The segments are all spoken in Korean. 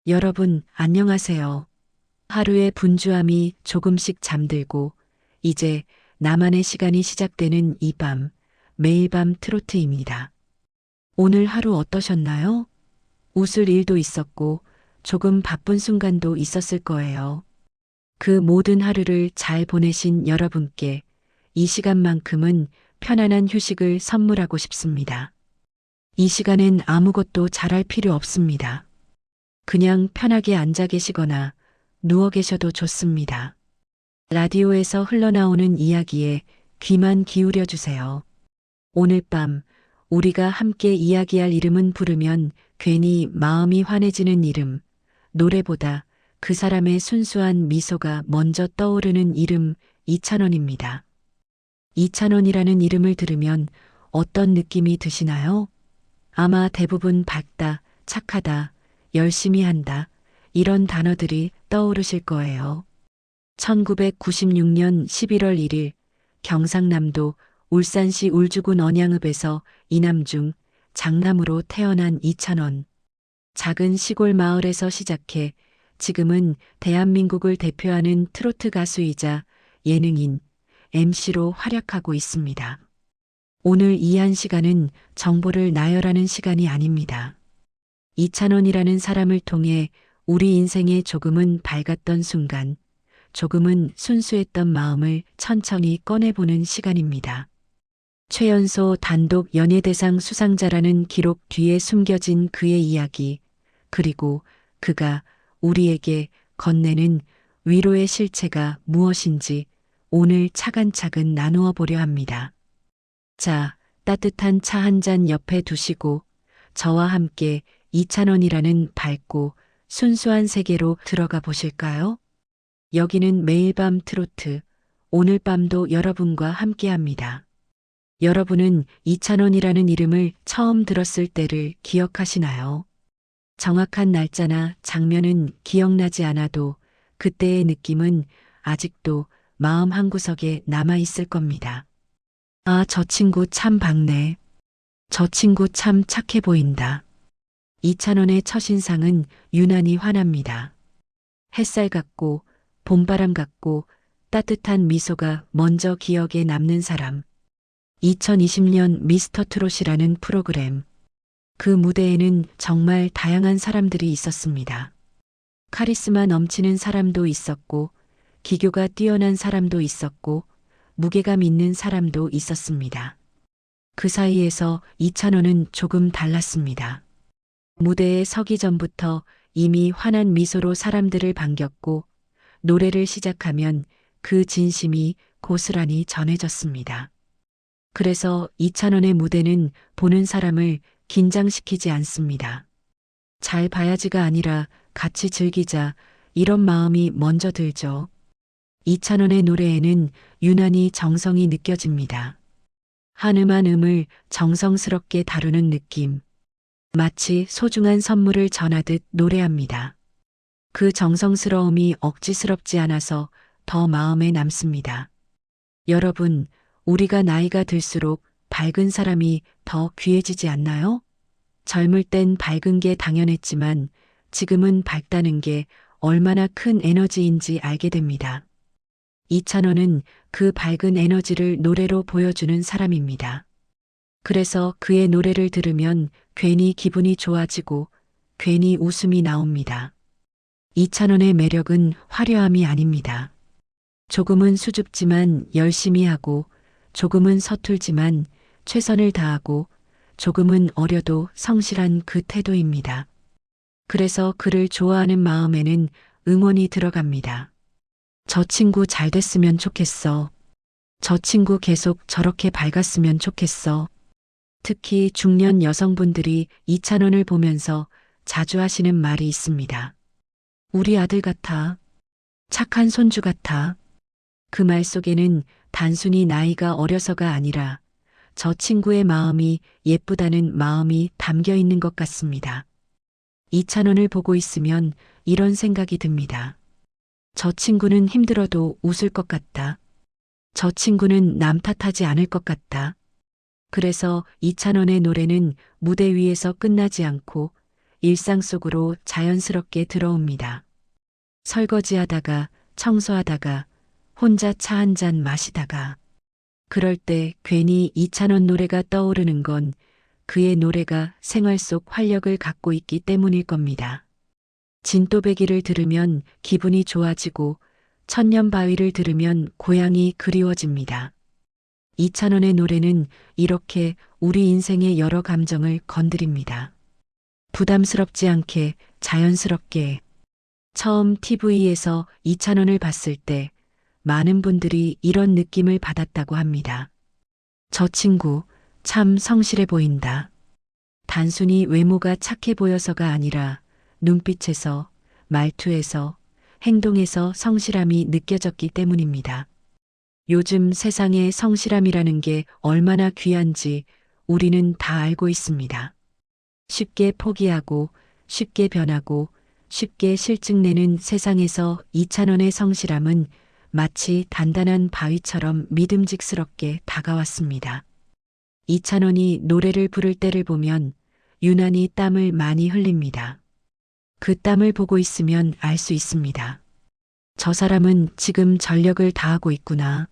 여러분, 안녕하세요. 하루의 분주함이 조금씩 잠들고 이제 나만의 시간이 시작되는 이 밤, 매일 밤 트로트입니다. 오늘 하루 어떠셨나요? 웃을 일도 있었고 조금 바쁜 순간도 있었을 거예요. 그 모든 하루를 잘 보내신 여러분께 이 시간만큼은 편안한 휴식을 선물하고 싶습니다. 이 시간엔 아무것도 잘할 필요 없습니다. 그냥 편하게 앉아 계시거나 누워 계셔도 좋습니다. 라디오에서 흘러나오는 이야기에 귀만 기울여 주세요. 오늘 밤 우리가 함께 이야기할 이름은 부르면 괜히 마음이 환해지는 이름, 노래보다 그 사람의 순수한 미소가 먼저 떠오르는 이름 이찬원입니다. 이찬원이라는 이름을 들으면 어떤 느낌이 드시나요? 아마 대부분 밝다, 착하다, 열심히 한다, 이런 단어들이 떠오르실 거예요. 1996년 11월 1일 경상남도 울산시 울주군 언양읍에서 이남중, 장남으로 태어난 이찬원. 작은 시골 마을에서 시작해 지금은 대한민국을 대표하는 트로트 가수이자 예능인, MC로 활약하고 있습니다. 오늘 이 한 시간은 정보를 나열하는 시간이 아닙니다. 이찬원이라는 사람을 통해 우리 인생에 조금은 밝았던 순간, 조금은 순수했던 마음을 천천히 꺼내보는 시간입니다. 최연소 단독 연예대상 수상자라는 기록 뒤에 숨겨진 그의 이야기, 그리고 그가 우리에게 건네는 위로의 실체가 무엇인지 오늘 차근차근 나누어 보려 합니다. 자, 따뜻한 차 한 잔 옆에 두시고 저와 함께 이찬원이라는 밝고 순수한 세계로 들어가 보실까요? 여기는 매일 밤 트로트, 오늘 밤도 여러분과 함께합니다. 여러분은 이찬원이라는 이름을 처음 들었을 때를 기억하시나요? 정확한 날짜나 장면은 기억나지 않아도 그때의 느낌은 아직도 마음 한구석에 남아있을 겁니다. 아, 저 친구 참 밝네. 저 친구 참 착해 보인다. 이찬원의 첫인상은 유난히 환합니다. 햇살 같고 봄바람 같고 따뜻한 미소가 먼저 기억에 남는 사람. 2020년 미스터 트롯이라는 프로그램. 그 무대에는 정말 다양한 사람들이 있었습니다. 카리스마 넘치는 사람도 있었고, 기교가 뛰어난 사람도 있었고, 무게감 있는 사람도 있었습니다. 그 사이에서 이찬원은 조금 달랐습니다. 무대에 서기 전부터 이미 환한 미소로 사람들을 반겼고, 노래를 시작하면 그 진심이 고스란히 전해졌습니다. 그래서 이찬원의 무대는 보는 사람을 긴장시키지 않습니다. 잘 봐야지가 아니라 같이 즐기자, 이런 마음이 먼저 들죠. 이찬원의 노래에는 유난히 정성이 느껴집니다. 한음 한음을 정성스럽게 다루는 느낌. 마치 소중한 선물을 전하듯 노래합니다. 그 정성스러움이 억지스럽지 않아서 더 마음에 남습니다. 여러분, 우리가 나이가 들수록 밝은 사람이 더 귀해지지 않나요? 젊을 땐 밝은 게 당연했지만 지금은 밝다는 게 얼마나 큰 에너지인지 알게 됩니다. 이찬원은 그 밝은 에너지를 노래로 보여주는 사람입니다. 그래서 그의 노래를 들으면 괜히 기분이 좋아지고 괜히 웃음이 나옵니다. 이찬원의 매력은 화려함이 아닙니다. 조금은 수줍지만 열심히 하고, 조금은 서툴지만 최선을 다하고, 조금은 어려도 성실한 그 태도입니다. 그래서 그를 좋아하는 마음에는 응원이 들어갑니다. 저 친구 잘 됐으면 좋겠어. 저 친구 계속 저렇게 밝았으면 좋겠어. 특히 중년 여성분들이 이찬원을 보면서 자주 하시는 말이 있습니다. 우리 아들 같아. 착한 손주 같아. 그 말 속에는 단순히 나이가 어려서가 아니라 저 친구의 마음이 예쁘다는 마음이 담겨 있는 것 같습니다. 이찬원을 보고 있으면 이런 생각이 듭니다. 저 친구는 힘들어도 웃을 것 같다. 저 친구는 남 탓하지 않을 것 같다. 그래서 이찬원의 노래는 무대 위에서 끝나지 않고 일상 속으로 자연스럽게 들어옵니다. 설거지하다가, 청소하다가, 혼자 차 한 잔 마시다가. 그럴 때 괜히 이찬원 노래가 떠오르는 건 그의 노래가 생활 속 활력을 갖고 있기 때문일 겁니다. 진또배기를 들으면 기분이 좋아지고 천년바위를 들으면 고향이 그리워집니다. 이찬원의 노래는 이렇게 우리 인생의 여러 감정을 건드립니다. 부담스럽지 않게 자연스럽게. 처음 TV에서 이찬원을 봤을 때 많은 분들이 이런 느낌을 받았다고 합니다. 저 친구 참 성실해 보인다. 단순히 외모가 착해 보여서가 아니라 눈빛에서, 말투에서, 행동에서 성실함이 느껴졌기 때문입니다. 요즘 세상에 성실함이라는 게 얼마나 귀한지 우리는 다 알고 있습니다. 쉽게 포기하고, 쉽게 변하고, 쉽게 실증내는 세상에서 이찬원의 성실함은 마치 단단한 바위처럼 믿음직스럽게 다가왔습니다. 이찬원이 노래를 부를 때를 보면 유난히 땀을 많이 흘립니다. 그 땀을 보고 있으면 알 수 있습니다. 저 사람은 지금 전력을 다하고 있구나.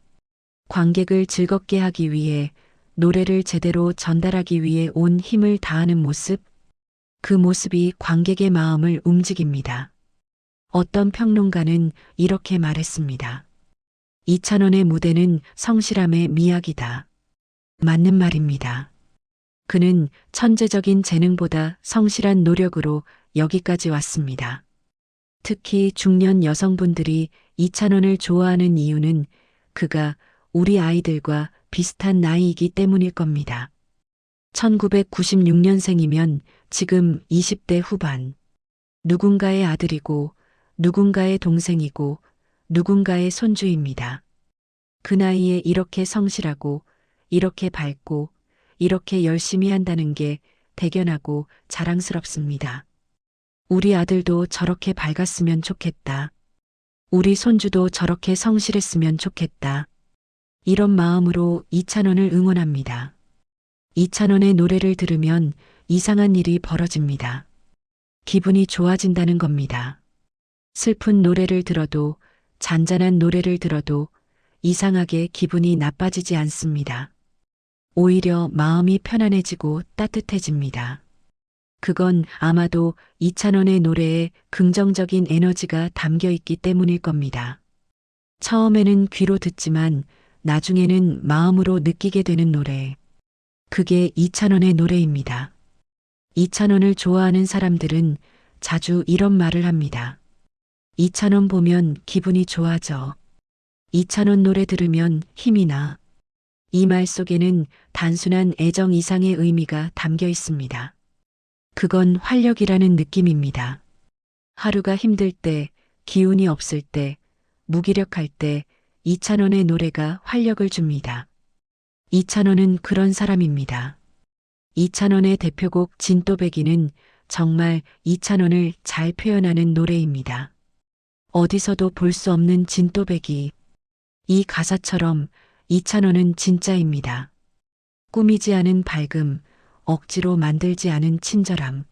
관객을 즐겁게 하기 위해, 노래를 제대로 전달하기 위해 온 힘을 다하는 모습, 그 모습이 관객의 마음을 움직입니다. 어떤 평론가는 이렇게 말했습니다. 이찬원의 무대는 성실함의 미학이다. 맞는 말입니다. 그는 천재적인 재능보다 성실한 노력으로 여기까지 왔습니다. 특히 중년 여성분들이 이찬원을 좋아하는 이유는 그가 우리 아이들과 비슷한 나이이기 때문일 겁니다. 1996년생이면 지금 20대 후반. 누군가의 아들이고, 누군가의 동생이고, 누군가의 손주입니다. 그 나이에 이렇게 성실하고, 이렇게 밝고, 이렇게 열심히 한다는 게 대견하고 자랑스럽습니다. 우리 아들도 저렇게 밝았으면 좋겠다. 우리 손주도 저렇게 성실했으면 좋겠다. 이런 마음으로 이찬원을 응원합니다. 이찬원의 노래를 들으면 이상한 일이 벌어집니다. 기분이 좋아진다는 겁니다. 슬픈 노래를 들어도, 잔잔한 노래를 들어도 이상하게 기분이 나빠지지 않습니다. 오히려 마음이 편안해지고 따뜻해집니다. 그건 아마도 이찬원의 노래에 긍정적인 에너지가 담겨 있기 때문일 겁니다. 처음에는 귀로 듣지만 나중에는 마음으로 느끼게 되는 노래. 그게 이찬원의 노래입니다. 이찬원을 좋아하는 사람들은 자주 이런 말을 합니다. 이찬원 보면 기분이 좋아져. 이찬원 노래 들으면 힘이 나. 이 말 속에는 단순한 애정 이상의 의미가 담겨 있습니다. 그건 활력이라는 느낌입니다. 하루가 힘들 때, 기운이 없을 때, 무기력할 때 이찬원의 노래가 활력을 줍니다. 이찬원은 그런 사람입니다. 이찬원의 대표곡 진또배기는 정말 이찬원을 잘 표현하는 노래입니다. 어디서도 볼 수 없는 진또배기. 이 가사처럼 이찬원은 진짜입니다. 꾸미지 않은 밝음, 억지로 만들지 않은 친절함.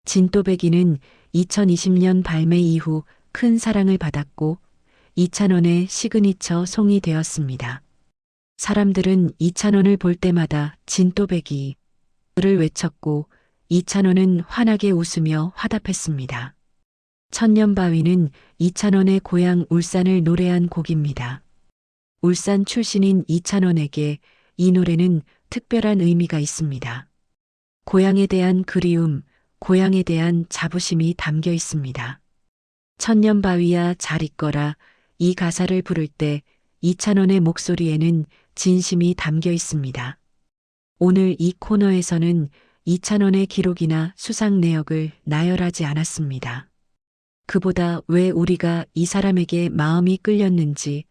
진또배기는 2020년 발매 이후 큰 사랑을 받았고 이찬원의 시그니처 송이 되었습니다. 사람들은 이찬원을 볼 때마다 진또배기를 외쳤고 이찬원은 환하게 웃으며 화답했습니다. 천년바위는 이찬원의 고향 울산을 노래한 곡입니다. 울산 출신인 이찬원에게 이 노래는 특별한 의미가 있습니다. 고향에 대한 그리움, 고향에 대한 자부심이 담겨 있습니다. 천년바위야 잘 있거라 이 가사를 부를 때 이찬원의 목소리에는 진심이 담겨 있습니다. 오늘 이 코너에서는 이찬원의 기록이나 수상 내역을 나열하지 않았습니다. 그보다 왜 우리가 이 사람에게 마음이 끌렸는지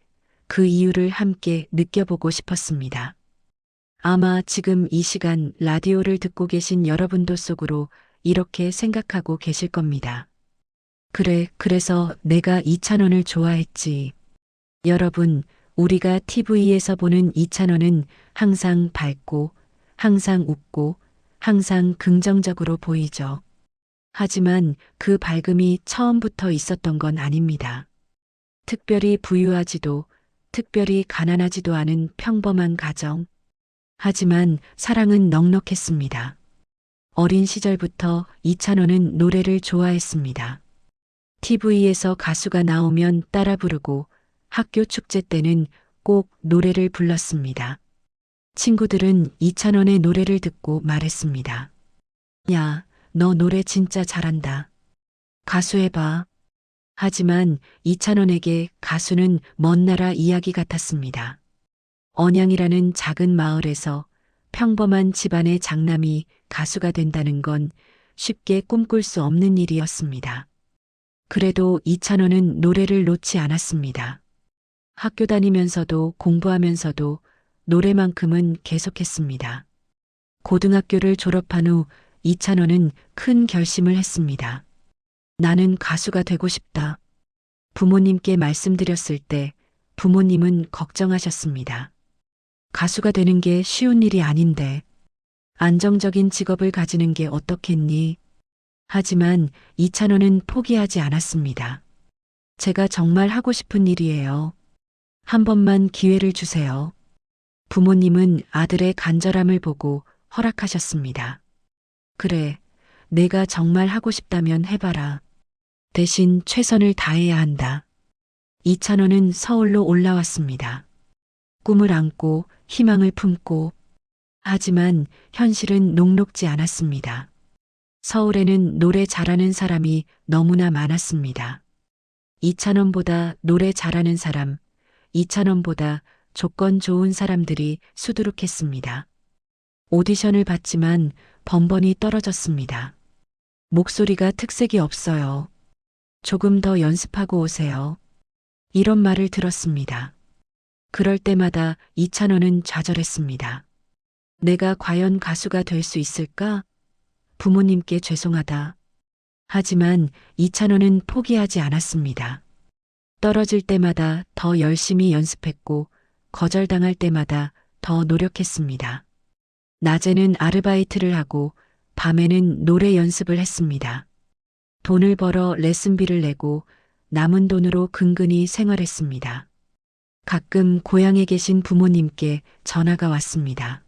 그 이유를 함께 느껴보고 싶었습니다. 아마 지금 이 시간 라디오를 듣고 계신 여러분도 속으로 이렇게 생각하고 계실 겁니다. 그래, 그래서 내가 이찬원을 좋아했지. 여러분, 우리가 TV에서 보는 이찬원은 항상 밝고, 항상 웃고, 항상 긍정적으로 보이죠. 하지만 그 밝음이 처음부터 있었던 건 아닙니다. 특별히 부유하지도 특별히 가난하지도 않은 평범한 가정. 하지만 사랑은 넉넉했습니다. 어린 시절부터 이찬원은 노래를 좋아했습니다. TV에서 가수가 나오면 따라 부르고 학교 축제 때는 꼭 노래를 불렀습니다. 친구들은 이찬원의 노래를 듣고 말했습니다. 야, 너 노래 진짜 잘한다. 가수 해봐. 하지만 이찬원에게 가수는 먼 나라 이야기 같았습니다. 언양이라는 작은 마을에서 평범한 집안의 장남이 가수가 된다는 건 쉽게 꿈꿀 수 없는 일이었습니다. 그래도 이찬원은 노래를 놓지 않았습니다. 학교 다니면서도 공부하면서도 노래만큼은 계속했습니다. 고등학교를 졸업한 후 이찬원은 큰 결심을 했습니다. 나는 가수가 되고 싶다. 부모님께 말씀드렸을 때 부모님은 걱정하셨습니다. 가수가 되는 게 쉬운 일이 아닌데 안정적인 직업을 가지는 게 어떻겠니? 하지만 이찬원은 포기하지 않았습니다. 제가 정말 하고 싶은 일이에요. 한 번만 기회를 주세요. 부모님은 아들의 간절함을 보고 허락하셨습니다. 그래, 내가 정말 하고 싶다면 해봐라. 대신 최선을 다해야 한다. 이찬원은 서울로 올라왔습니다. 꿈을 안고 희망을 품고 하지만 현실은 녹록지 않았습니다. 서울에는 노래 잘하는 사람이 너무나 많았습니다. 이찬원보다 노래 잘하는 사람, 이찬원보다 조건 좋은 사람들이 수두룩했습니다. 오디션을 봤지만 번번이 떨어졌습니다. 목소리가 특색이 없어요. 조금 더 연습하고 오세요. 이런 말을 들었습니다. 그럴 때마다 이찬원은 좌절했습니다. 내가 과연 가수가 될 수 있을까? 부모님께 죄송하다. 하지만 이찬원은 포기하지 않았습니다. 떨어질 때마다 더 열심히 연습했고 거절당할 때마다 더 노력했습니다. 낮에는 아르바이트를 하고 밤에는 노래 연습을 했습니다. 돈을 벌어 레슨비를 내고 남은 돈으로 근근히 생활했습니다. 가끔 고향에 계신 부모님께 전화가 왔습니다.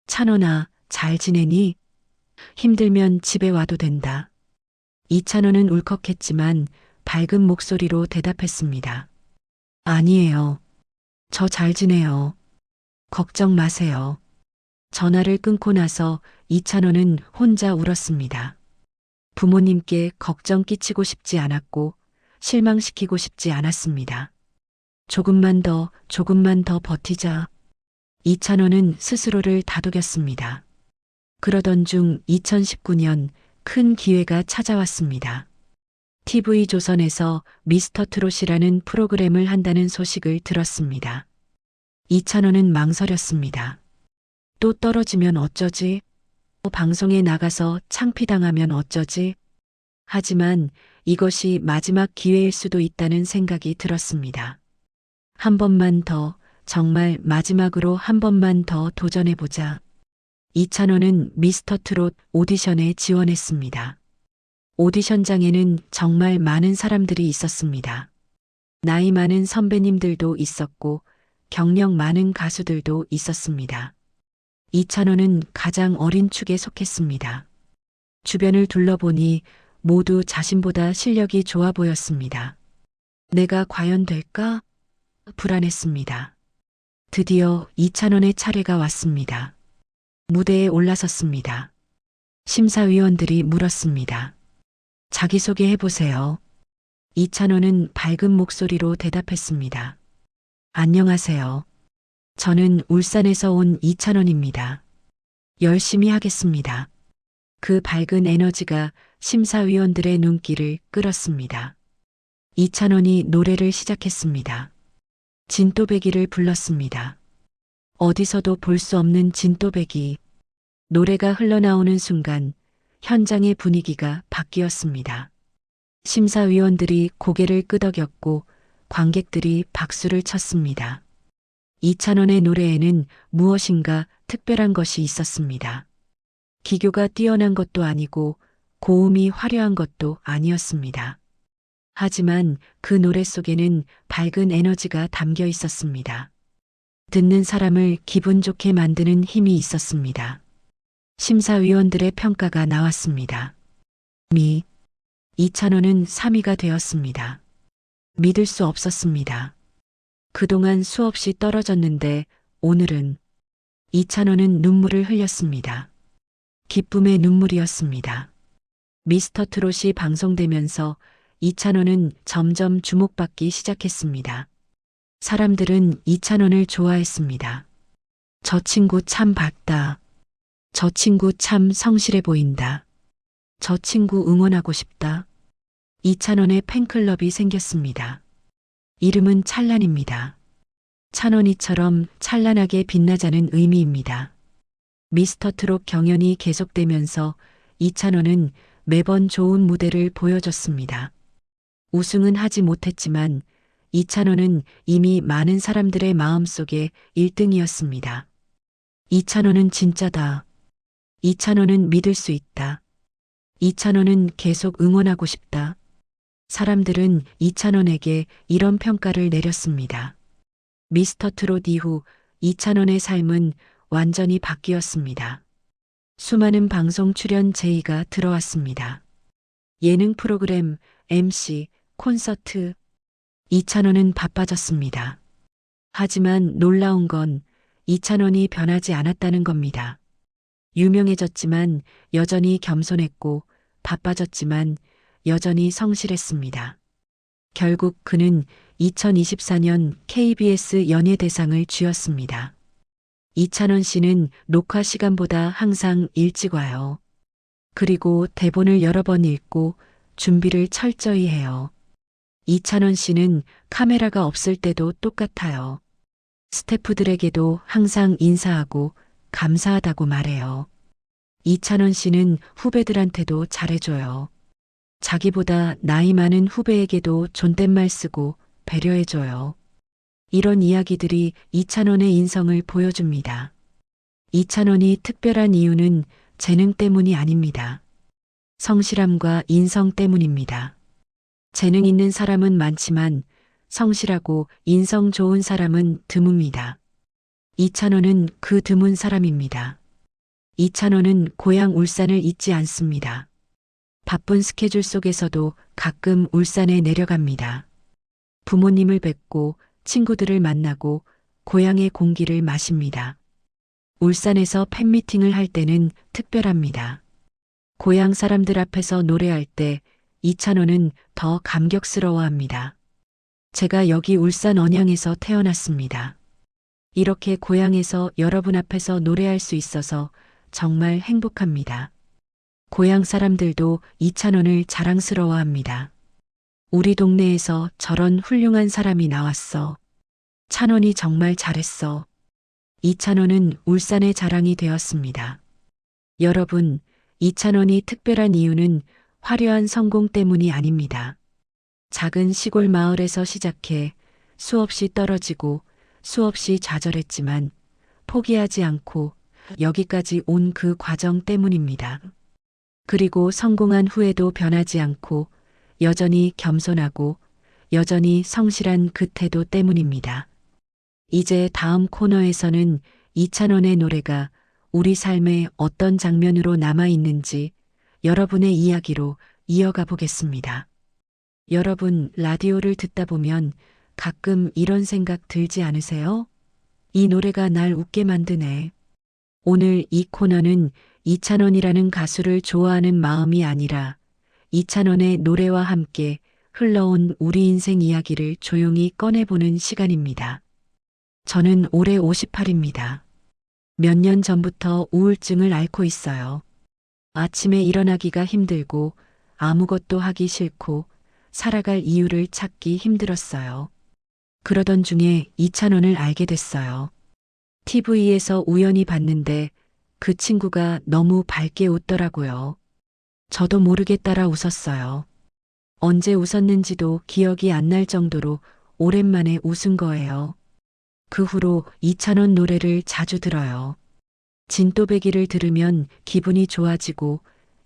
찬원아, 잘 지내니? 힘들면 집에 와도 된다. 이찬원은 울컥했지만 밝은 목소리로 대답했습니다. 아니에요. 저 잘 지내요. 걱정 마세요. 전화를 끊고 나서 이찬원은 혼자 울었습니다. 부모님께 걱정 끼치고 싶지 않았고 실망시키고 싶지 않았습니다. 조금만 더 버티자. 이찬원은 스스로를 다독였습니다. 그러던 중 2019년 큰 기회가 찾아왔습니다. TV조선에서 미스터 트롯이라는 프로그램을 한다는 소식을 들었습니다. 이찬원은 망설였습니다. 또 떨어지면 어쩌지? 또 방송에 나가서 창피당하면 어쩌지? 하지만 이것이 마지막 기회일 수도 있다는 생각이 들었습니다. 한 번만 더, 정말 마지막으로 한 번만 더 도전해보자. 이찬원은 미스터 트롯 오디션에 지원했습니다. 오디션장에는 정말 많은 사람들이 있었습니다. 나이 많은 선배님들도 있었고 경력 많은 가수들도 있었습니다. 이찬원은 가장 어린 축에 속했습니다. 주변을 둘러보니 모두 자신보다 실력이 좋아 보였습니다. 내가 과연 될까? 불안했습니다. 드디어 이찬원의 차례가 왔습니다. 무대에 올라섰습니다. 심사위원들이 물었습니다. 자기소개 해보세요. 이찬원은 밝은 목소리로 대답했습니다. 안녕하세요. 저는 울산에서 온 이찬원입니다. 열심히 하겠습니다. 그 밝은 에너지가 심사위원들의 눈길을 끌었습니다. 이찬원이 노래를 시작했습니다. 진또배기를 불렀습니다. 어디서도 볼 수 없는 진또배기. 노래가 흘러나오는 순간 현장의 분위기가 바뀌었습니다. 심사위원들이 고개를 끄덕였고 관객들이 박수를 쳤습니다. 이찬원의 노래에는 무엇인가 특별한 것이 있었습니다. 기교가 뛰어난 것도 아니고 고음이 화려한 것도 아니었습니다. 하지만 그 노래 속에는 밝은 에너지가 담겨 있었습니다. 듣는 사람을 기분 좋게 만드는 힘이 있었습니다. 심사위원들의 평가가 나왔습니다. 이찬원은 3위가 되었습니다. 믿을 수 없었습니다. 그동안 수없이 떨어졌는데 오늘은 이찬원은 눈물을 흘렸습니다. 기쁨의 눈물이었습니다. 미스터 트롯이 방송되면서 이찬원은 점점 주목받기 시작했습니다. 사람들은 이찬원을 좋아했습니다. 저 친구 참 밝다. 저 친구 참 성실해 보인다. 저 친구 응원하고 싶다. 이찬원의 팬클럽이 생겼습니다. 이름은 찬란입니다. 찬원이처럼 찬란하게 빛나자는 의미입니다. 미스터 트롯 경연이 계속되면서 이찬원은 매번 좋은 무대를 보여줬습니다. 우승은 하지 못했지만 이찬원은 이미 많은 사람들의 마음속에 1등이었습니다. 이찬원은 진짜다. 이찬원은 믿을 수 있다. 이찬원은 계속 응원하고 싶다. 사람들은 이찬원에게 이런 평가를 내렸습니다. 미스터 트롯 이후 이찬원의 삶은 완전히 바뀌었습니다. 수많은 방송 출연 제의가 들어왔습니다. 예능 프로그램, MC, 콘서트. 이찬원은 바빠졌습니다. 하지만 놀라운 건 이찬원이 변하지 않았다는 겁니다. 유명해졌지만 여전히 겸손했고 바빠졌지만 여전히 성실했습니다. 결국 그는 2024년 KBS 연예대상을 쥐었습니다. 이찬원 씨는 녹화 시간보다 항상 일찍 와요. 그리고 대본을 여러 번 읽고 준비를 철저히 해요. 이찬원 씨는 카메라가 없을 때도 똑같아요. 스태프들에게도 항상 인사하고 감사하다고 말해요. 이찬원 씨는 후배들한테도 잘해줘요. 자기보다 나이 많은 후배에게도 존댓말 쓰고 배려해줘요. 이런 이야기들이 이찬원의 인성을 보여줍니다. 이찬원이 특별한 이유는 재능 때문이 아닙니다. 성실함과 인성 때문입니다. 재능 있는 사람은 많지만 성실하고 인성 좋은 사람은 드뭅니다. 이찬원은 그 드문 사람입니다. 이찬원은 고향 울산을 잊지 않습니다. 바쁜 스케줄 속에서도 가끔 울산에 내려갑니다. 부모님을 뵙고 친구들을 만나고 고향의 공기를 마십니다. 울산에서 팬미팅을 할 때는 특별합니다. 고향 사람들 앞에서 노래할 때 이찬원은 더 감격스러워합니다. 제가 여기 울산 언양에서 태어났습니다. 이렇게 고향에서 여러분 앞에서 노래할 수 있어서 정말 행복합니다. 고향 사람들도 이찬원을 자랑스러워합니다. 우리 동네에서 저런 훌륭한 사람이 나왔어. 찬원이 정말 잘했어. 이찬원은 울산의 자랑이 되었습니다. 여러분, 이찬원이 특별한 이유는 화려한 성공 때문이 아닙니다. 작은 시골 마을에서 시작해 수없이 떨어지고 수없이 좌절했지만 포기하지 않고 여기까지 온 그 과정 때문입니다. 그리고 성공한 후에도 변하지 않고 여전히 겸손하고 여전히 성실한 그 태도 때문입니다. 이제 다음 코너에서는 이찬원의 노래가 우리 삶의 어떤 장면으로 남아있는지 여러분의 이야기로 이어가 보겠습니다. 여러분, 라디오를 듣다 보면 가끔 이런 생각 들지 않으세요? 이 노래가 날 웃게 만드네. 오늘 이 코너는 이찬원이라는 가수를 좋아하는 마음이 아니라 이찬원의 노래와 함께 흘러온 우리 인생 이야기를 조용히 꺼내보는 시간입니다. 저는 올해 58입니다. 몇 년 전부터 우울증을 앓고 있어요. 아침에 일어나기가 힘들고 아무것도 하기 싫고 살아갈 이유를 찾기 힘들었어요. 그러던 중에 이찬원을 알게 됐어요. TV에서 우연히 봤는데 그 친구가 너무 밝게 웃더라고요. 저도 모르게 따라 웃었어요. 언제 웃었는지도 기억이 안 날 정도로 오랜만에 웃은 거예요. 그 후로 이찬원 노래를 자주 들어요. 진또배기를 들으면 기분이 좋아지고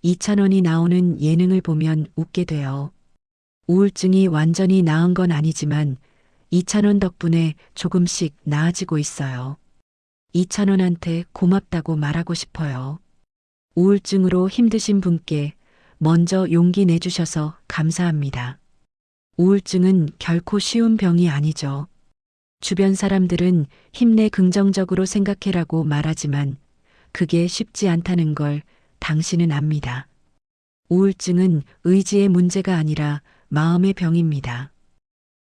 이찬원이 나오는 예능을 보면 웃게 돼요. 우울증이 완전히 나은 건 아니지만 이찬원 덕분에 조금씩 나아지고 있어요. 이찬원한테 고맙다고 말하고 싶어요. 우울증으로 힘드신 분께 먼저 용기 내주셔서 감사합니다. 우울증은 결코 쉬운 병이 아니죠. 주변 사람들은 힘내 긍정적으로 생각해라고 말하지만 그게 쉽지 않다는 걸 당신은 압니다. 우울증은 의지의 문제가 아니라 마음의 병입니다.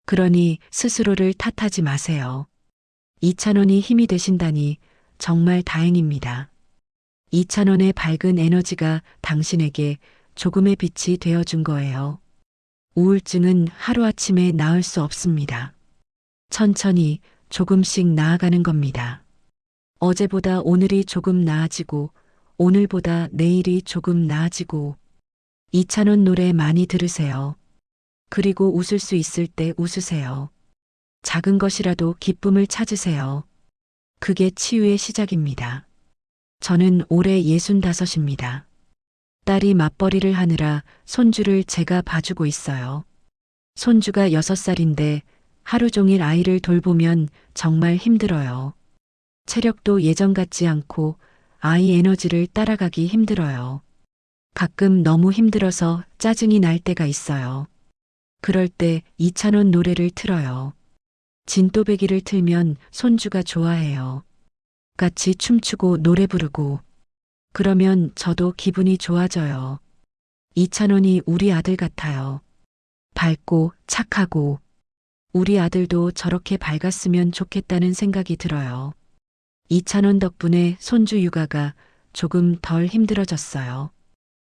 그러니 스스로를 탓하지 마세요. 이찬원이 힘이 되신다니 정말 다행입니다. 이찬원의 밝은 에너지가 당신에게 조금의 빛이 되어준 거예요. 우울증은 하루아침에 나을 수 없습니다. 천천히 조금씩 나아가는 겁니다. 어제보다 오늘이 조금 나아지고 오늘보다 내일이 조금 나아지고 이찬원 노래 많이 들으세요. 그리고 웃을 수 있을 때 웃으세요. 작은 것이라도 기쁨을 찾으세요. 그게 치유의 시작입니다. 저는 올해 65입니다. 딸이 맞벌이를 하느라 손주를 제가 봐주고 있어요. 손주가 6살인데 하루 종일 아이를 돌보면 정말 힘들어요. 체력도 예전 같지 않고 아이 에너지를 따라가기 힘들어요. 가끔 너무 힘들어서 짜증이 날 때가 있어요. 그럴 때 이찬원 노래를 틀어요. 진또배기를 틀면 손주가 좋아해요. 같이 춤추고 노래 부르고 그러면 저도 기분이 좋아져요. 이찬원이 우리 아들 같아요. 밝고 착하고 우리 아들도 저렇게 밝았으면 좋겠다는 생각이 들어요. 이찬원 덕분에 손주 육아가 조금 덜 힘들어졌어요.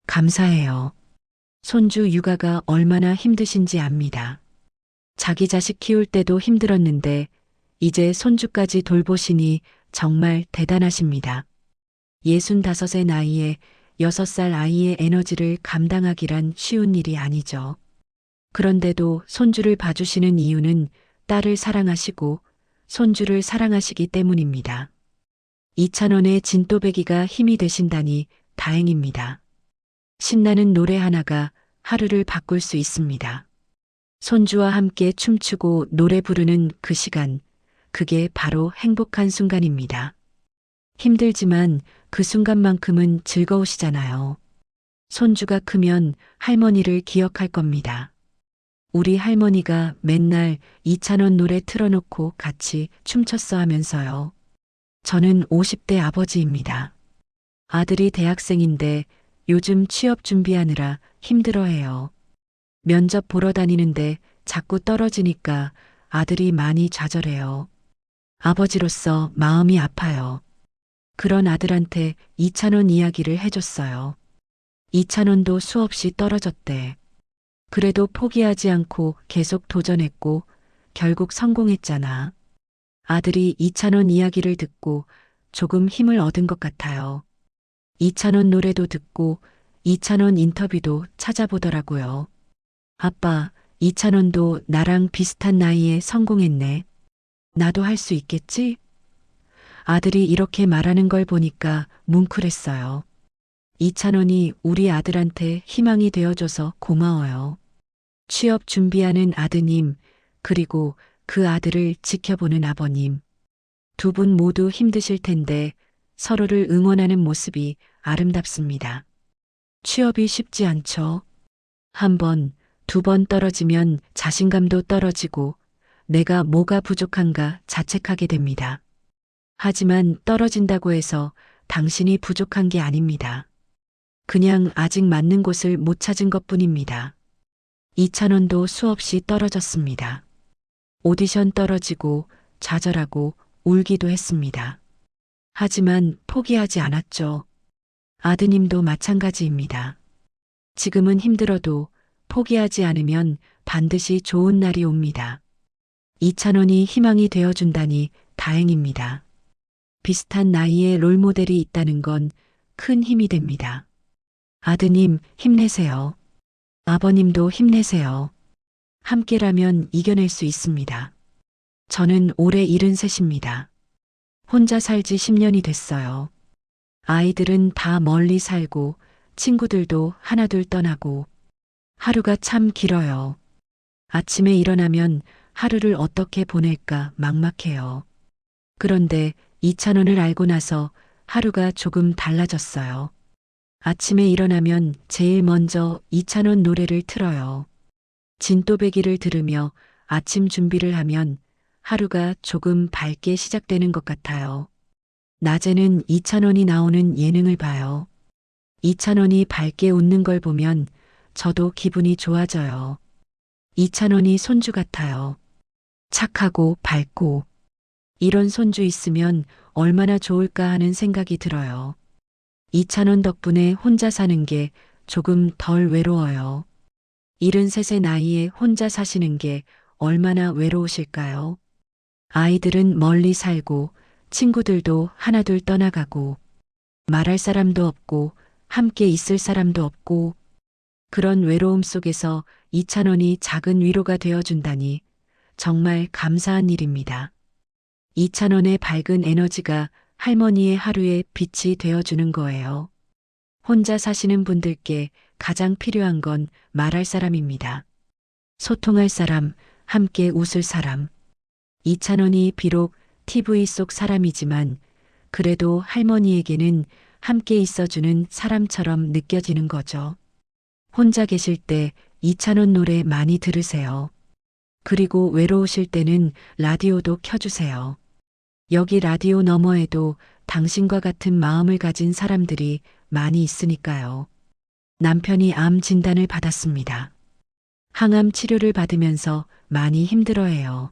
감사해요. 손주 육아가 얼마나 힘드신지 압니다. 자기 자식 키울 때도 힘들었는데 이제 손주까지 돌보시니 정말 대단하십니다. 65의 나이에 6살 아이의 에너지를 감당하기란 쉬운 일이 아니죠. 그런데도 손주를 봐주시는 이유는 딸을 사랑하시고 손주를 사랑하시기 때문입니다. 이찬원의 진또배기가 힘이 되신다니 다행입니다. 신나는 노래 하나가 하루를 바꿀 수 있습니다. 손주와 함께 춤추고 노래 부르는 그 시간, 그게 바로 행복한 순간입니다. 힘들지만 그 순간만큼은 즐거우시잖아요. 손주가 크면 할머니를 기억할 겁니다. 우리 할머니가 맨날 이찬원 노래 틀어놓고 같이 춤췄어 하면서요. 저는 50대 아버지입니다. 아들이 대학생인데 요즘 취업 준비하느라 힘들어해요. 면접 보러 다니는데 자꾸 떨어지니까 아들이 많이 좌절해요. 아버지로서 마음이 아파요. 그런 아들한테 이찬원 이야기를 해줬어요. 이찬원도 수없이 떨어졌대. 그래도 포기하지 않고 계속 도전했고 결국 성공했잖아. 아들이 이찬원 이야기를 듣고 조금 힘을 얻은 것 같아요. 이찬원 노래도 듣고 이찬원 인터뷰도 찾아보더라고요. 아빠, 이찬원도 나랑 비슷한 나이에 성공했네. 나도 할 수 있겠지? 아들이 이렇게 말하는 걸 보니까 뭉클했어요. 이찬원이 우리 아들한테 희망이 되어줘서 고마워요. 취업 준비하는 아드님, 그리고 그 아들을 지켜보는 아버님. 두 분 모두 힘드실 텐데 서로를 응원하는 모습이 아름답습니다. 취업이 쉽지 않죠. 한 번, 두 번 떨어지면 자신감도 떨어지고 내가 뭐가 부족한가 자책하게 됩니다. 하지만 떨어진다고 해서 당신이 부족한 게 아닙니다. 그냥 아직 맞는 곳을 못 찾은 것뿐입니다. 이찬원도 수없이 떨어졌습니다. 오디션 떨어지고 좌절하고 울기도 했습니다. 하지만 포기하지 않았죠. 아드님도 마찬가지입니다. 지금은 힘들어도 포기하지 않으면 반드시 좋은 날이 옵니다. 이찬원이 희망이 되어준다니 다행입니다. 비슷한 나이의 롤모델이 있다는 건 큰 힘이 됩니다. 아드님 힘내세요. 아버님도 힘내세요. 함께라면 이겨낼 수 있습니다. 저는 올해 73입니다. 혼자 살지 10년이 됐어요. 아이들은 다 멀리 살고 친구들도 하나둘 떠나고 하루가 참 길어요. 아침에 일어나면 하루를 어떻게 보낼까 막막해요. 그런데 2,000원을 알고 나서 하루가 조금 달라졌어요. 아침에 일어나면 제일 먼저 2,000원 노래를 틀어요. 진또배기를 들으며 아침 준비를 하면 하루가 조금 밝게 시작되는 것 같아요. 낮에는 2,000원이 나오는 예능을 봐요. 2,000원이 밝게 웃는 걸 보면 저도 기분이 좋아져요. 2,000원이 손주 같아요. 착하고 밝고 이런 손주 있으면 얼마나 좋을까 하는 생각이 들어요. 2,000원 덕분에 혼자 사는 게 조금 덜 외로워요. 73의 나이에 혼자 사시는 게 얼마나 외로우실까요? 아이들은 멀리 살고 친구들도 하나둘 떠나가고 말할 사람도 없고 함께 있을 사람도 없고 그런 외로움 속에서 2,000원이 작은 위로가 되어준다니 정말 감사한 일입니다. 2,000원의 밝은 에너지가 할머니의 하루에 빛이 되어주는 거예요. 혼자 사시는 분들께 가장 필요한 건 말할 사람입니다. 소통할 사람, 함께 웃을 사람. 2,000원이 비록 TV 속 사람이지만 그래도 할머니에게는 함께 있어주는 사람처럼 느껴지는 거죠. 혼자 계실 때 2,000원 노래 많이 들으세요. 그리고 외로우실 때는 라디오도 켜주세요. 여기 라디오 너머에도 당신과 같은 마음을 가진 사람들이 많이 있으니까요. 남편이 암 진단을 받았습니다. 항암 치료를 받으면서 많이 힘들어해요.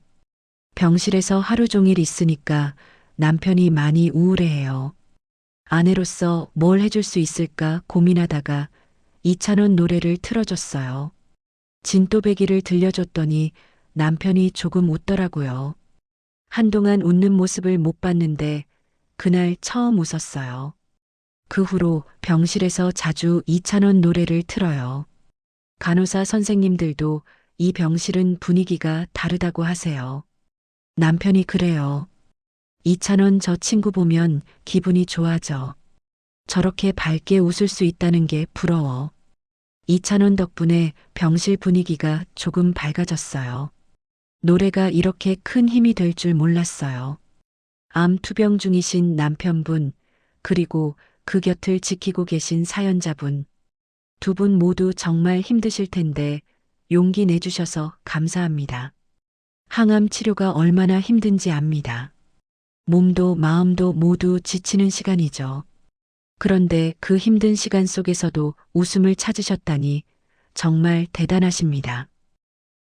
병실에서 하루 종일 있으니까 남편이 많이 우울해해요. 아내로서 뭘 해줄 수 있을까 고민하다가 2,000원 노래를 틀어줬어요. 진또배기를 들려줬더니 남편이 조금 웃더라고요. 한동안 웃는 모습을 못 봤는데 그날 처음 웃었어요. 그 후로 병실에서 자주 2,000원 노래를 틀어요. 간호사 선생님들도 이 병실은 분위기가 다르다고 하세요. 남편이 그래요. 2,000원 저 친구 보면 기분이 좋아져. 저렇게 밝게 웃을 수 있다는 게 부러워. 2,000원 덕분에 병실 분위기가 조금 밝아졌어요. 노래가 이렇게 큰 힘이 될 줄 몰랐어요. 암 투병 중이신 남편분, 그리고 그 곁을 지키고 계신 사연자분. 두 분 모두 정말 힘드실 텐데 용기 내주셔서 감사합니다. 항암 치료가 얼마나 힘든지 압니다. 몸도 마음도 모두 지치는 시간이죠. 그런데 그 힘든 시간 속에서도 웃음을 찾으셨다니 정말 대단하십니다.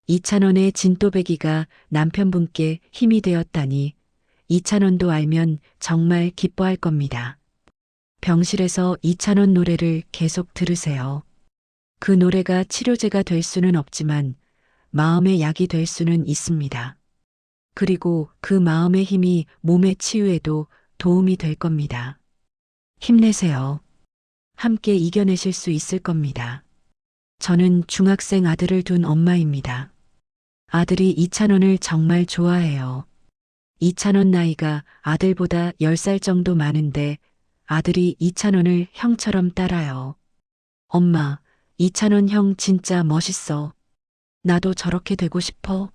2,000원의 진또배기가 남편분께 힘이 되었다니 2,000원도 알면 정말 기뻐할 겁니다. 병실에서 2,000원 노래를 계속 들으세요. 그 노래가 치료제가 될 수는 없지만 마음의 약이 될 수는 있습니다. 그리고 그 마음의 힘이 몸의 치유에도 도움이 될 겁니다. 힘내세요. 함께 이겨내실 수 있을 겁니다. 저는 중학생 아들을 둔 엄마입니다. 아들이 2,000원을 정말 좋아해요. 2,000원 나이가 아들보다 10살 정도 많은데 아들이 2,000원을 형처럼 따라요. 엄마, 2,000원 형 진짜 멋있어. 나도 저렇게 되고 싶어.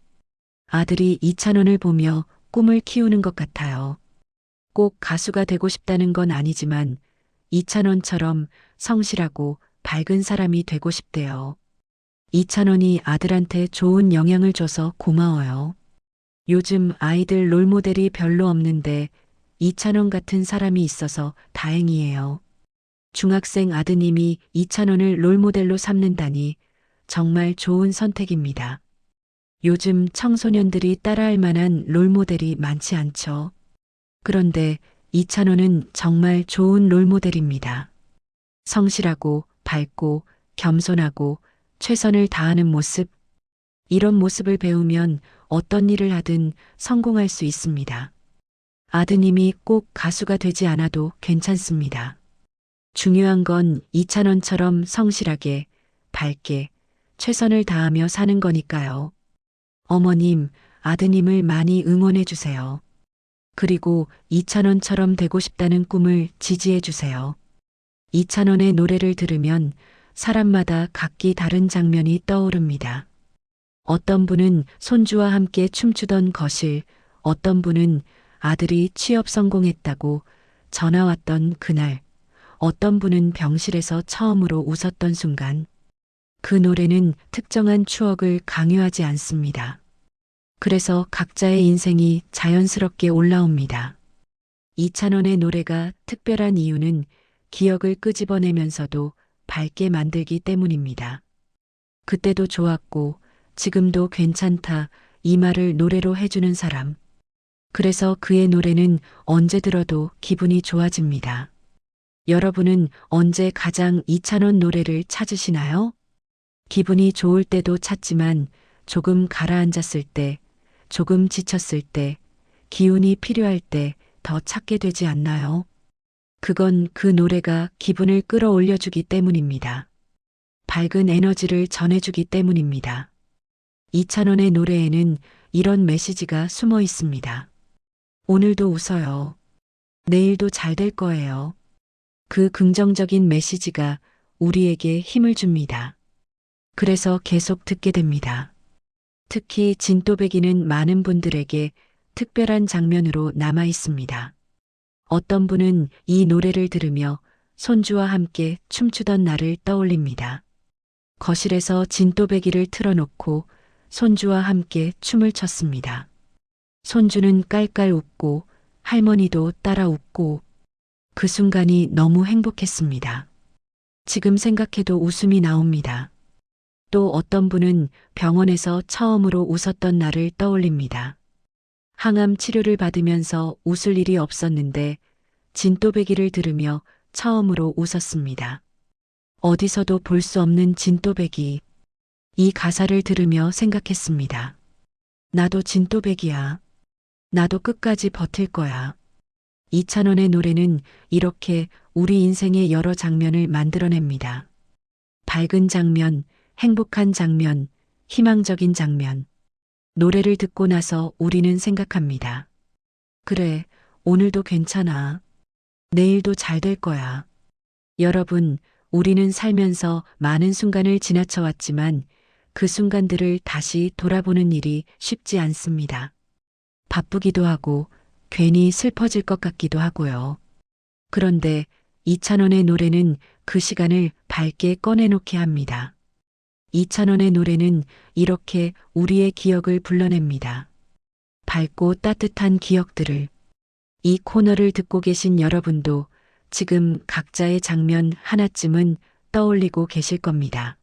아들이 2,000원을 보며 꿈을 키우는 것 같아요. 꼭 가수가 되고 싶다는 건 아니지만 2,000원처럼 성실하고 밝은 사람이 되고 싶대요. 2,000원이 아들한테 좋은 영향을 줘서 고마워요. 요즘 아이들 롤모델이 별로 없는데 2,000원 같은 사람이 있어서 다행이에요. 중학생 아드님이 2,000원을 롤모델로 삼는다니 정말 좋은 선택입니다. 요즘 청소년들이 따라할 만한 롤모델이 많지 않죠. 그런데 2,000원은 정말 좋은 롤모델입니다. 성실하고 밝고 겸손하고 최선을 다하는 모습, 이런 모습을 배우면 어떤 일을 하든 성공할 수 있습니다. 아드님이 꼭 가수가 되지 않아도 괜찮습니다. 중요한 건 2,000원처럼 성실하게, 밝게, 최선을 다하며 사는 거니까요. 어머님, 아드님을 많이 응원해 주세요. 그리고 2,000원처럼 되고 싶다는 꿈을 지지해 주세요. 이찬원의 노래를 들으면 사람마다 각기 다른 장면이 떠오릅니다. 어떤 분은 손주와 함께 춤추던 거실, 어떤 분은 아들이 취업 성공했다고 전화 왔던 그날, 어떤 분은 병실에서 처음으로 웃었던 순간. 그 노래는 특정한 추억을 강요하지 않습니다. 그래서 각자의 인생이 자연스럽게 올라옵니다. 이찬원의 노래가 특별한 이유는 기억을 끄집어내면서도 밝게 만들기 때문입니다. 그때도 좋았고 지금도 괜찮다 이 말을 노래로 해주는 사람. 그래서 그의 노래는 언제 들어도 기분이 좋아집니다. 여러분은 언제 가장 이찬원 노래를 찾으시나요? 기분이 좋을 때도 찾지만 조금 가라앉았을 때, 조금 지쳤을 때, 기운이 필요할 때 더 찾게 되지 않나요? 그건 그 노래가 기분을 끌어올려주기 때문입니다. 밝은 에너지를 전해주기 때문입니다. 이찬원의 노래에는 이런 메시지가 숨어 있습니다. 오늘도 웃어요. 내일도 잘 될 거예요. 그 긍정적인 메시지가 우리에게 힘을 줍니다. 그래서 계속 듣게 됩니다. 특히 진또배기는 많은 분들에게 특별한 장면으로 남아 있습니다. 어떤 분은 이 노래를 들으며 손주와 함께 춤추던 날을 떠올립니다. 거실에서 진또배기를 틀어놓고 손주와 함께 춤을 췄습니다. 손주는 깔깔 웃고 할머니도 따라 웃고 그 순간이 너무 행복했습니다. 지금 생각해도 웃음이 나옵니다. 또 어떤 분은 병원에서 처음으로 웃었던 날을 떠올립니다. 항암 치료를 받으면서 웃을 일이 없었는데 진또배기를 들으며 처음으로 웃었습니다. 어디서도 볼 수 없는 진또배기. 이 가사를 들으며 생각했습니다. 나도 진또배기야. 나도 끝까지 버틸 거야. 이찬원의 노래는 이렇게 우리 인생의 여러 장면을 만들어냅니다. 밝은 장면, 행복한 장면, 희망적인 장면. 노래를 듣고 나서 우리는 생각합니다. 그래, 오늘도 괜찮아. 내일도 잘 될 거야. 여러분, 우리는 살면서 많은 순간을 지나쳐 왔지만 그 순간들을 다시 돌아보는 일이 쉽지 않습니다. 바쁘기도 하고 괜히 슬퍼질 것 같기도 하고요. 그런데 이찬원의 노래는 그 시간을 밝게 꺼내놓게 합니다. 이찬원의 노래는 이렇게 우리의 기억을 불러냅니다. 밝고 따뜻한 기억들을. 이 코너를 듣고 계신 여러분도 지금 각자의 장면 하나쯤은 떠올리고 계실 겁니다.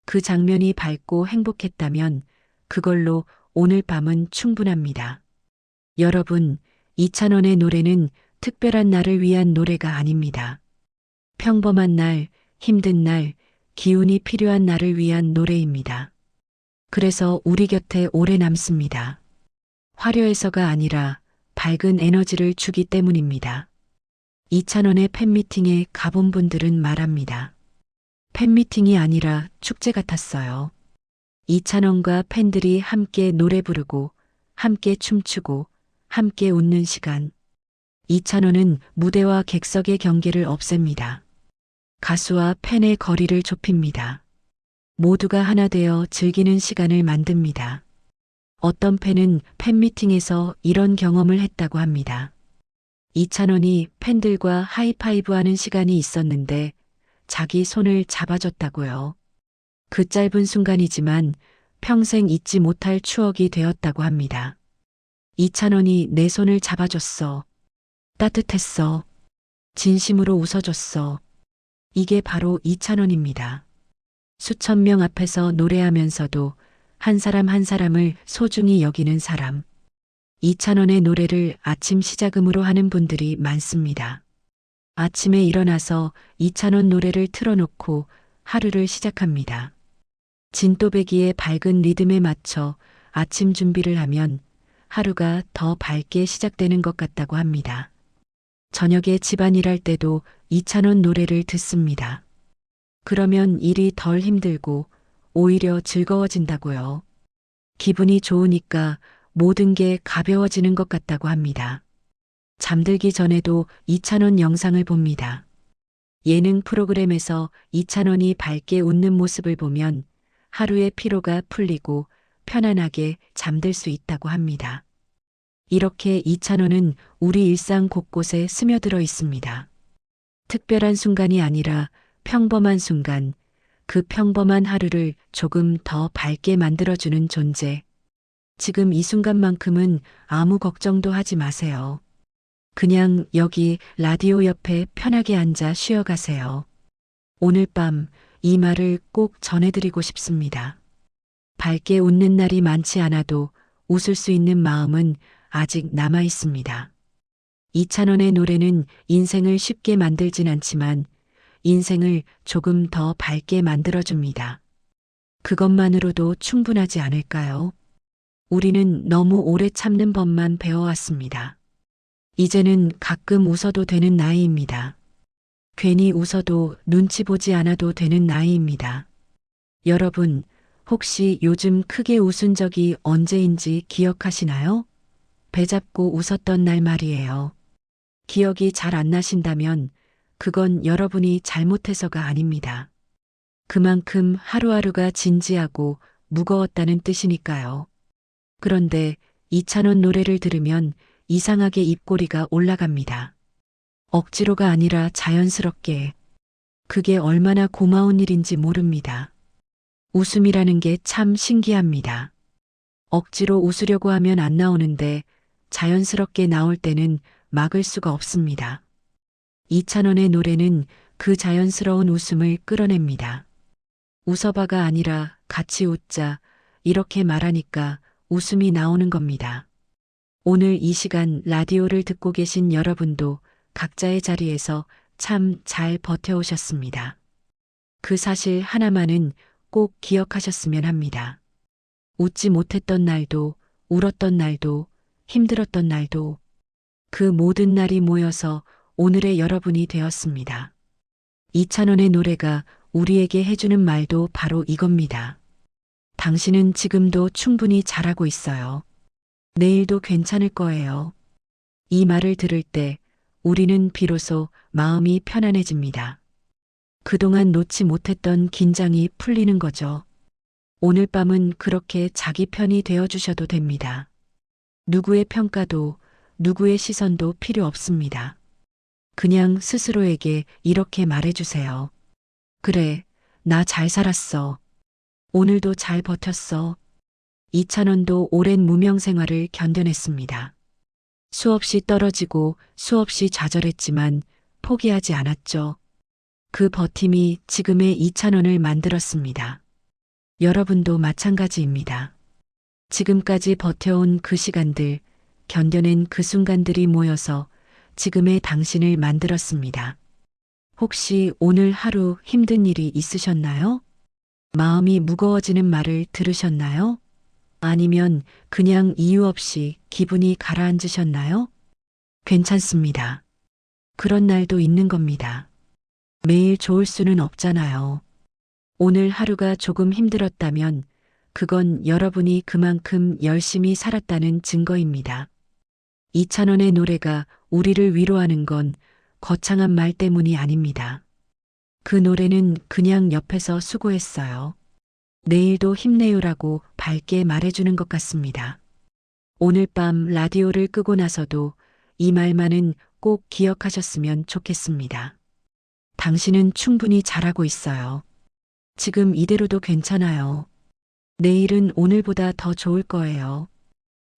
그 장면이 밝고 행복했다면 그걸로 오늘 밤은 충분합니다. 여러분, 이찬원의 노래는 특별한 날을 위한 노래가 아닙니다. 평범한 날, 힘든 날, 기운이 필요한 날을 위한 노래입니다. 그래서 우리 곁에 오래 남습니다. 화려해서가 아니라 밝은 에너지를 주기 때문입니다. 이찬원의 팬미팅에 가본 분들은 말합니다. 팬미팅이 아니라 축제 같았어요. 이찬원과 팬들이 함께 노래 부르고, 함께 춤추고, 함께 웃는 시간. 이찬원은 무대와 객석의 경계를 없앱니다. 가수와 팬의 거리를 좁힙니다. 모두가 하나 되어 즐기는 시간을 만듭니다. 어떤 팬은 팬미팅에서 이런 경험을 했다고 합니다. 이찬원이 팬들과 하이파이브하는 시간이 있었는데 자기 손을 잡아줬다고요. 그 짧은 순간이지만 평생 잊지 못할 추억이 되었다고 합니다. 이찬원이 내 손을 잡아줬어. 따뜻했어. 진심으로 웃어줬어. 이게 바로 이찬원입니다. 수천 명 앞에서 노래하면서도 한 사람 한 사람을 소중히 여기는 사람. 이찬원의 노래를 아침 시작음으로 하는 분들이 많습니다. 아침에 일어나서 이찬원 노래를 틀어놓고 하루를 시작합니다. 진또배기의 밝은 리듬에 맞춰 아침 준비를 하면 하루가 더 밝게 시작되는 것 같다고 합니다. 저녁에 집안일 할 때도 이찬원 노래를 듣습니다. 그러면 일이 덜 힘들고 오히려 즐거워진다고요. 기분이 좋으니까 모든 게 가벼워지는 것 같다고 합니다. 잠들기 전에도 이찬원 영상을 봅니다. 예능 프로그램에서 이찬원이 밝게 웃는 모습을 보면 하루의 피로가 풀리고 편안하게 잠들 수 있다고 합니다. 이렇게 이찬원은 우리 일상 곳곳에 스며들어 있습니다. 특별한 순간이 아니라 평범한 순간, 그 평범한 하루를 조금 더 밝게 만들어주는 존재. 지금 이 순간만큼은 아무 걱정도 하지 마세요. 그냥 여기 라디오 옆에 편하게 앉아 쉬어가세요. 오늘 밤 이 말을 꼭 전해드리고 싶습니다. 밝게 웃는 날이 많지 않아도 웃을 수 있는 마음은 아직 남아 있습니다. 이찬원의 노래는 인생을 쉽게 만들진 않지만 인생을 조금 더 밝게 만들어줍니다. 그것만으로도 충분하지 않을까요? 우리는 너무 오래 참는 법만 배워왔습니다. 이제는 가끔 웃어도 되는 나이입니다. 괜히 웃어도 눈치 보지 않아도 되는 나이입니다. 여러분, 혹시 요즘 크게 웃은 적이 언제인지 기억하시나요? 배 잡고 웃었던 날 말이에요. 기억이 잘 안 나신다면 그건 여러분이 잘못해서가 아닙니다. 그만큼 하루하루가 진지하고 무거웠다는 뜻이니까요. 그런데 이찬원 노래를 들으면 이상하게 입꼬리가 올라갑니다. 억지로가 아니라 자연스럽게. 그게 얼마나 고마운 일인지 모릅니다. 웃음이라는 게 참 신기합니다. 억지로 웃으려고 하면 안 나오는데 자연스럽게 나올 때는 막을 수가 없습니다. 이찬원의 노래는 그 자연스러운 웃음을 끌어냅니다. 웃어봐가 아니라 같이 웃자 이렇게 말하니까 웃음이 나오는 겁니다. 오늘 이 시간 라디오를 듣고 계신 여러분도 각자의 자리에서 참 잘 버텨오셨습니다. 그 사실 하나만은 꼭 기억하셨으면 합니다. 웃지 못했던 날도, 울었던 날도, 힘들었던 날도, 그 모든 날이 모여서 오늘의 여러분이 되었습니다. 이찬원의 노래가 우리에게 해주는 말도 바로 이겁니다. 당신은 지금도 충분히 잘하고 있어요. 내일도 괜찮을 거예요. 이 말을 들을 때 우리는 비로소 마음이 편안해집니다. 그동안 놓지 못했던 긴장이 풀리는 거죠. 오늘 밤은 그렇게 자기 편이 되어주셔도 됩니다. 누구의 평가도 누구의 시선도 필요 없습니다. 그냥 스스로에게 이렇게 말해주세요. 그래, 나 잘 살았어. 오늘도 잘 버텼어. 이찬원도 오랜 무명 생활을 견뎌냈습니다. 수없이 떨어지고 수없이 좌절했지만 포기하지 않았죠. 그 버팀이 지금의 이찬원을 만들었습니다. 여러분도 마찬가지입니다. 지금까지 버텨온 그 시간들, 견뎌낸 그 순간들이 모여서 지금의 당신을 만들었습니다. 혹시 오늘 하루 힘든 일이 있으셨나요? 마음이 무거워지는 말을 들으셨나요? 아니면 그냥 이유 없이 기분이 가라앉으셨나요? 괜찮습니다. 그런 날도 있는 겁니다. 매일 좋을 수는 없잖아요. 오늘 하루가 조금 힘들었다면 그건 여러분이 그만큼 열심히 살았다는 증거입니다. 이찬원의 노래가 우리를 위로하는 건 거창한 말 때문이 아닙니다. 그 노래는 그냥 옆에서 수고했어요. 내일도 힘내요라고 밝게 말해주는 것 같습니다. 오늘 밤 라디오를 끄고 나서도 이 말만은 꼭 기억하셨으면 좋겠습니다. 당신은 충분히 잘하고 있어요. 지금 이대로도 괜찮아요. 내일은 오늘보다 더 좋을 거예요.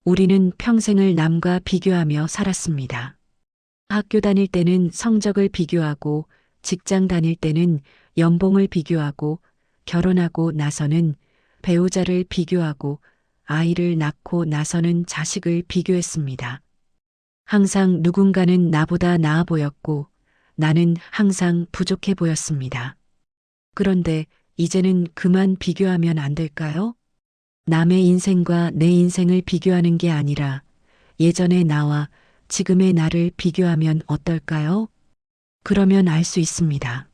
우리는 평생을 남과 비교하며 살았습니다. 학교 다닐 때는 성적을 비교하고 직장 다닐 때는 연봉을 비교하고 결혼하고 나서는 배우자를 비교하고 아이를 낳고 나서는 자식을 비교했습니다. 항상 누군가는 나보다 나아 보였고 나는 항상 부족해 보였습니다. 그런데 이제는 그만 비교하면 안 될까요? 남의 인생과 내 인생을 비교하는 게 아니라 예전의 나와 지금의 나를 비교하면 어떨까요? 그러면 알 수 있습니다.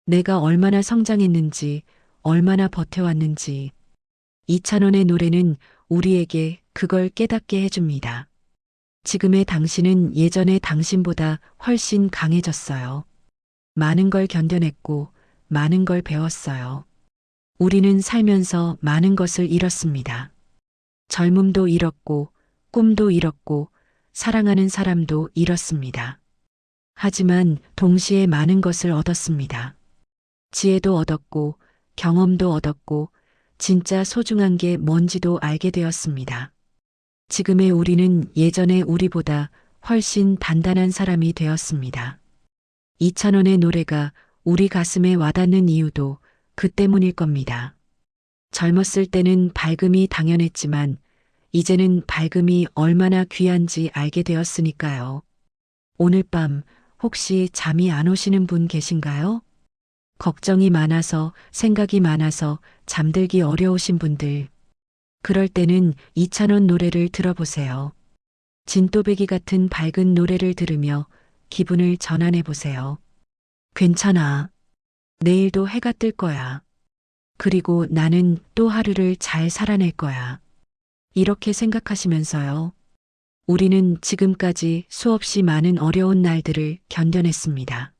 내가 얼마나 성장했는지, 얼마나 버텨왔는지. 이찬원의 노래는 우리에게 그걸 깨닫게 해줍니다. 지금의 당신은 예전의 당신보다 훨씬 강해졌어요. 많은 걸 견뎌냈고 많은 걸 배웠어요. 우리는 살면서 많은 것을 잃었습니다. 젊음도 잃었고 꿈도 잃었고 사랑하는 사람도 잃었습니다. 하지만 동시에 많은 것을 얻었습니다. 지혜도 얻었고 경험도 얻었고 진짜 소중한 게 뭔지도 알게 되었습니다. 지금의 우리는 예전의 우리보다 훨씬 단단한 사람이 되었습니다. 이찬원의 노래가 우리 가슴에 와닿는 이유도 그 때문일 겁니다. 젊었을 때는 밝음이 당연했지만 이제는 밝음이 얼마나 귀한지 알게 되었으니까요. 오늘 밤 혹시 잠이 안 오시는 분 계신가요? 걱정이 많아서 생각이 많아서 잠들기 어려우신 분들. 그럴 때는 이찬원 노래를 들어보세요. 진또배기 같은 밝은 노래를 들으며 기분을 전환해 보세요. 괜찮아. 내일도 해가 뜰 거야. 그리고 나는 또 하루를 잘 살아낼 거야. 이렇게 생각하시면서요. 우리는 지금까지 수없이 많은 어려운 날들을 견뎌냈습니다.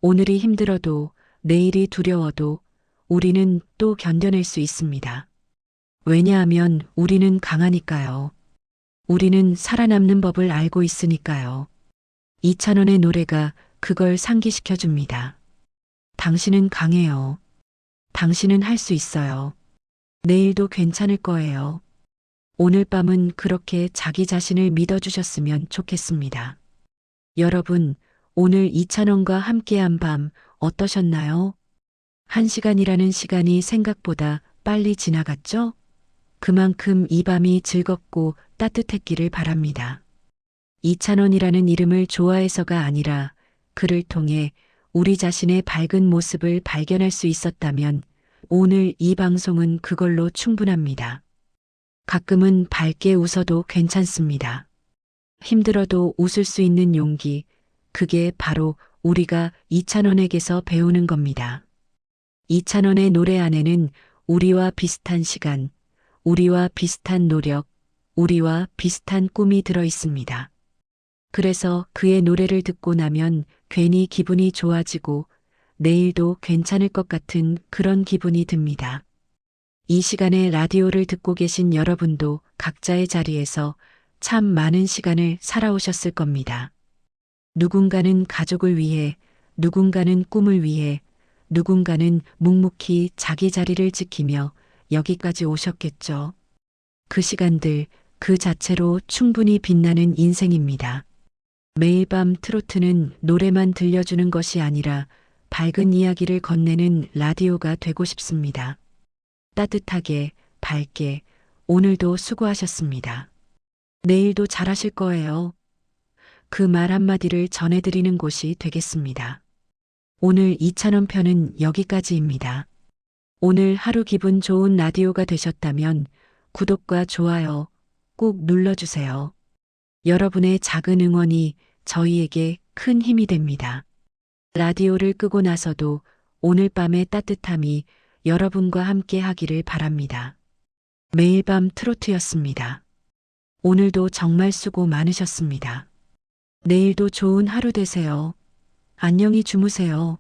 오늘이 힘들어도 내일이 두려워도 우리는 또 견뎌낼 수 있습니다. 왜냐하면 우리는 강하니까요. 우리는 살아남는 법을 알고 있으니까요. 이찬원의 노래가 그걸 상기시켜 줍니다. 당신은 강해요. 당신은 할 수 있어요. 내일도 괜찮을 거예요. 오늘 밤은 그렇게 자기 자신을 믿어주셨으면 좋겠습니다. 여러분, 오늘 이찬원과 함께한 밤 어떠셨나요? 1시간이라는 시간이 생각보다 빨리 지나갔죠? 그만큼 이 밤이 즐겁고 따뜻했기를 바랍니다. 이찬원이라는 이름을 좋아해서가 아니라 그를 통해 우리 자신의 밝은 모습을 발견할 수 있었다면 오늘 이 방송은 그걸로 충분합니다. 가끔은 밝게 웃어도 괜찮습니다. 힘들어도 웃을 수 있는 용기, 그게 바로 우리가 이찬원에게서 배우는 겁니다. 이찬원의 노래 안에는 우리와 비슷한 시간, 우리와 비슷한 노력, 우리와 비슷한 꿈이 들어 있습니다. 그래서 그의 노래를 듣고 나면 괜히 기분이 좋아지고 내일도 괜찮을 것 같은 그런 기분이 듭니다. 이 시간에 라디오를 듣고 계신 여러분도 각자의 자리에서 참 많은 시간을 살아오셨을 겁니다. 누군가는 가족을 위해, 누군가는 꿈을 위해, 누군가는 묵묵히 자기 자리를 지키며 여기까지 오셨겠죠. 그 시간들 그 자체로 충분히 빛나는 인생입니다. 매일 밤 트로트는 노래만 들려주는 것이 아니라 밝은 이야기를 건네는 라디오가 되고 싶습니다. 따뜻하게, 밝게, 오늘도 수고하셨습니다. 내일도 잘하실 거예요. 그 말 한마디를 전해드리는 곳이 되겠습니다. 오늘 이찬원 편은 여기까지입니다. 오늘 하루 기분 좋은 라디오가 되셨다면 구독과 좋아요 꼭 눌러주세요. 여러분의 작은 응원이 저희에게 큰 힘이 됩니다. 라디오를 끄고 나서도 오늘 밤의 따뜻함이 여러분과 함께 하기를 바랍니다. 매일 밤 트로트였습니다. 오늘도 정말 수고 많으셨습니다. 내일도 좋은 하루 되세요. 안녕히 주무세요.